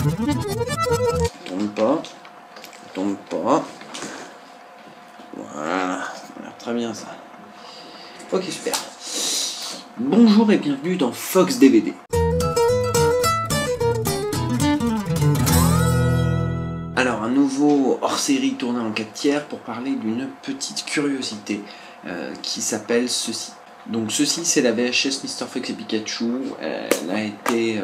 Tombe pas. Tombe pas. Voilà. Ça a l'air très bien ça. Ok, super. Bonjour et bienvenue dans Fox DVD. Alors, un nouveau hors-série tourné en 4/3 pour parler d'une petite curiosité qui s'appelle Ceci. Donc, Ceci, c'est la VHS Mr. Fox et Pikachu. Elle a été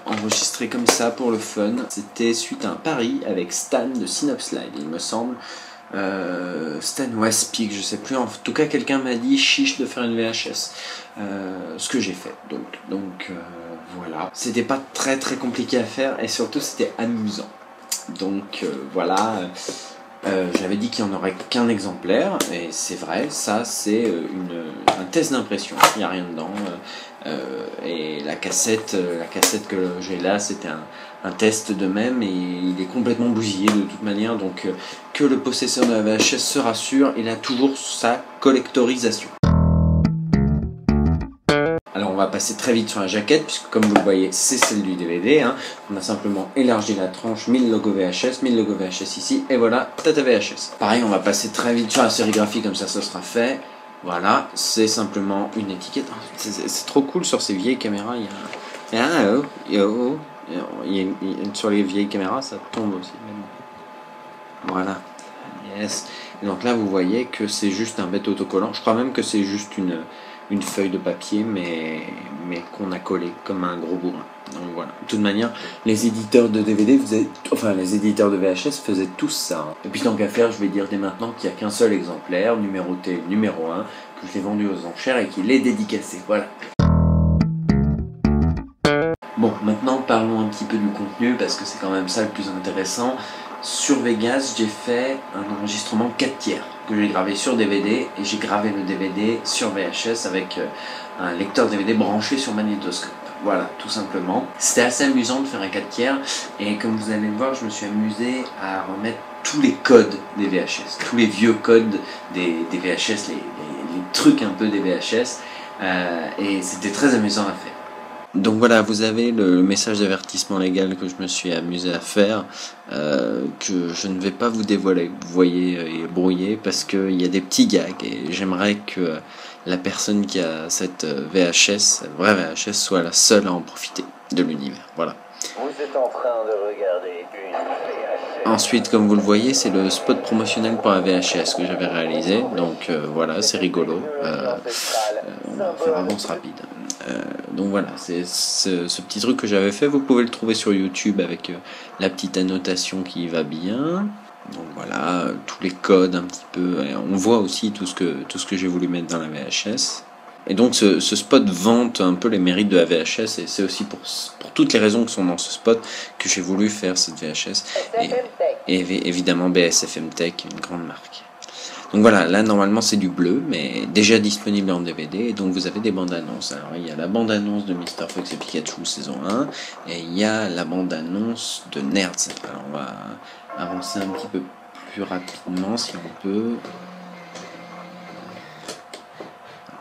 enregistrée comme ça pour le fun. C'était suite à un pari avec Stan de Synops Live, il me semble. Stan ou Aspic, je sais plus. En tout cas, quelqu'un m'a dit chiche de faire une VHS. Ce que j'ai fait. Donc voilà. C'était pas très compliqué à faire et surtout c'était amusant. Donc voilà, j'avais dit qu'il n'y en aurait qu'un exemplaire, et c'est vrai, ça c'est un test d'impression, il n'y a rien dedans. Et la cassette que j'ai là, c'était un test de même, et il est complètement bousillé de toute manière, donc que le possesseur de la VHS se rassure, il a toujours sa collectorisation. Alors on va passer très vite sur la jaquette, puisque comme vous le voyez, c'est celle du DVD. Hein. On a simplement élargi la tranche, mis le logo VHS, mis le logo VHS ici, et voilà, Tata VHS. Pareil, on va passer très vite sur la sérigraphie, comme ça ce sera fait. Voilà, c'est simplement une étiquette. C'est trop cool sur ces vieilles caméras, sur les vieilles caméras, ça tombe aussi. Voilà, yes. Et donc là, vous voyez que c'est juste un bête autocollant. Je crois même que c'est juste une feuille de papier, mais qu'on a collé comme un gros bourrin. Donc voilà. De toute manière, les éditeurs de DVD les éditeurs de VHS faisaient tous ça. Hein. Et puis tant qu'à faire, je vais dire dès maintenant qu'il n'y a qu'un seul exemplaire, numéroté numéro 1, que je l'ai vendu aux enchères et qu'il est dédicacé. Voilà. Bon, maintenant parlons un petit peu du contenu, parce que c'est quand même ça le plus intéressant. Sur Vegas, j'ai fait un enregistrement 4/3 que j'ai gravé sur DVD, et j'ai gravé le DVD sur VHS avec un lecteur DVD branché sur magnétoscope. Voilà, tout simplement. C'était assez amusant de faire un 4/3, et comme vous allez le voir, je me suis amusé à remettre tous les codes des VHS, tous les vieux codes des VHS, les trucs un peu des VHS, et c'était très amusant à faire. Donc voilà, vous avez le message d'avertissement légal que je me suis amusé à faire, que je ne vais pas vous dévoiler, vous voyez, et brouiller, parce qu'il y a des petits gags, et j'aimerais que la personne qui a cette VHS, cette vraie VHS, soit la seule à en profiter de l'univers. Voilà. Vous êtes en train de regarder une VHS. Ensuite, comme vous le voyez, c'est le spot promotionnel pour la VHS que j'avais réalisé, donc voilà, c'est rigolo. On va faire avance rapide. Donc voilà, c'est ce petit truc que j'avais fait, vous pouvez le trouver sur YouTube avec la petite annotation qui va bien. Donc voilà, tous les codes un petit peu, et on voit aussi tout ce que j'ai voulu mettre dans la VHS. Et donc ce spot vante un peu les mérites de la VHS, et c'est aussi pour toutes les raisons qui sont dans ce spot que j'ai voulu faire cette VHS. Et évidemment BSFM Tech, une grande marque. Donc voilà, là normalement c'est du bleu, mais déjà disponible en DVD, et donc vous avez des bandes annonces. Alors il y a la bande annonce de Mr. Fox et Pikachu saison 1, et il y a la bande annonce de Nerds. Alors on va avancer un petit peu plus rapidement si on peut.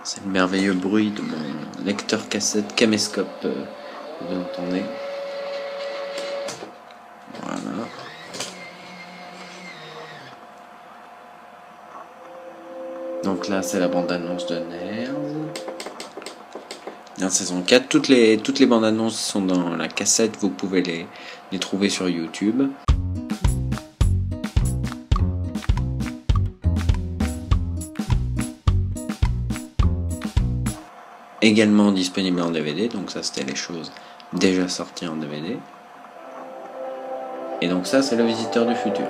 C'est le merveilleux bruit de mon lecteur cassette caméscope que vous entendez. Voilà. Donc là, c'est la bande-annonce de Nerds. La saison 4. Toutes les bandes-annonces sont dans la cassette. Vous pouvez les trouver sur YouTube. Également disponible en DVD. Donc ça, c'était les choses déjà sorties en DVD. Et donc ça, c'est le Visiteur du futur.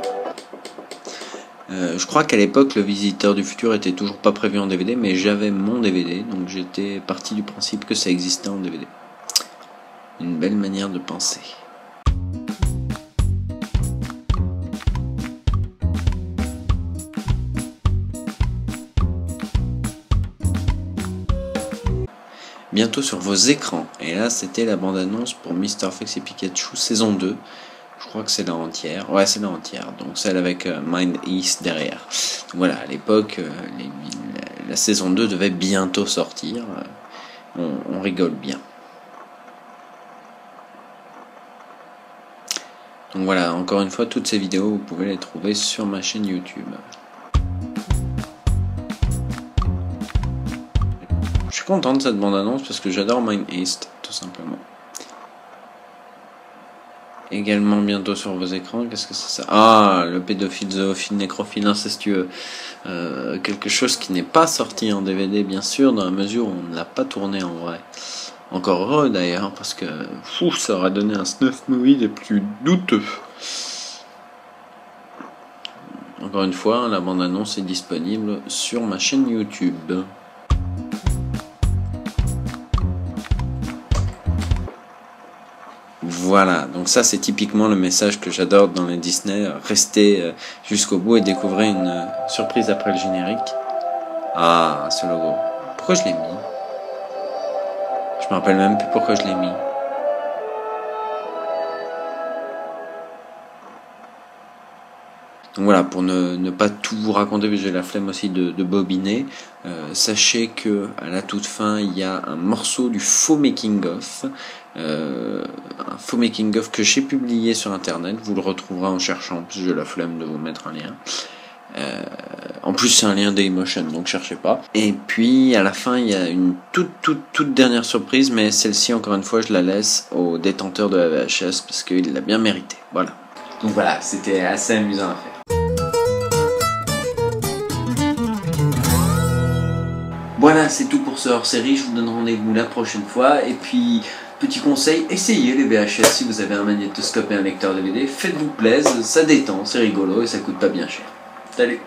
Je crois qu'à l'époque, le Visiteur du futur était toujours pas prévu en DVD, mais j'avais mon DVD, donc j'étais parti du principe que ça existait en DVD. Une belle manière de penser. Bientôt sur vos écrans, et là c'était la bande-annonce pour Mr. Fox et Pikachu saison 2. Je crois que c'est la entière. Ouais, c'est la entière. Donc celle avec Mind East derrière. Donc, voilà, à l'époque, la saison 2 devait bientôt sortir. On rigole bien. Donc voilà, encore une fois, toutes ces vidéos, vous pouvez les trouver sur ma chaîne YouTube. Je suis content de cette bande-annonce parce que j'adore Mind East, tout simplement. Également bientôt sur vos écrans, qu'est-ce que c'est ça? Ah, le pédophile, zoophile, nécrophile, incestueux. Quelque chose qui n'est pas sorti en DVD, bien sûr, dans la mesure où on ne l'a pas tourné en vrai. Encore heureux d'ailleurs, parce que ça aurait donné un snuff movie des plus douteux. Encore une fois, la bande-annonce est disponible sur ma chaîne YouTube. Voilà, donc ça c'est typiquement le message que j'adore dans les Disney. Restez jusqu'au bout et découvrez une surprise après le générique. Ah, ce logo. Pourquoi je l'ai mis? Je me rappelle même plus pourquoi je l'ai mis. Donc voilà, pour ne pas tout vous raconter, j'ai la flemme aussi de bobiner, sachez que à la toute fin, il y a un morceau du faux making-of, un faux making-of que j'ai publié sur internet, vous le retrouverez en cherchant, parce que j'ai la flemme de vous mettre un lien. En plus c'est un lien Dailymotion, donc cherchez pas. Et puis à la fin il y a une toute dernière surprise, mais celle-ci encore une fois je la laisse au détenteur de la VHS parce qu'il l'a bien mérité. Voilà. Donc voilà, c'était assez amusant à faire. Voilà, c'est tout pour ce hors-série, je vous donne rendez-vous la prochaine fois. Et puis, petit conseil, essayez les VHS si vous avez un magnétoscope et un lecteur DVD. Faites-vous plaisir, ça détend, c'est rigolo et ça coûte pas bien cher. Salut!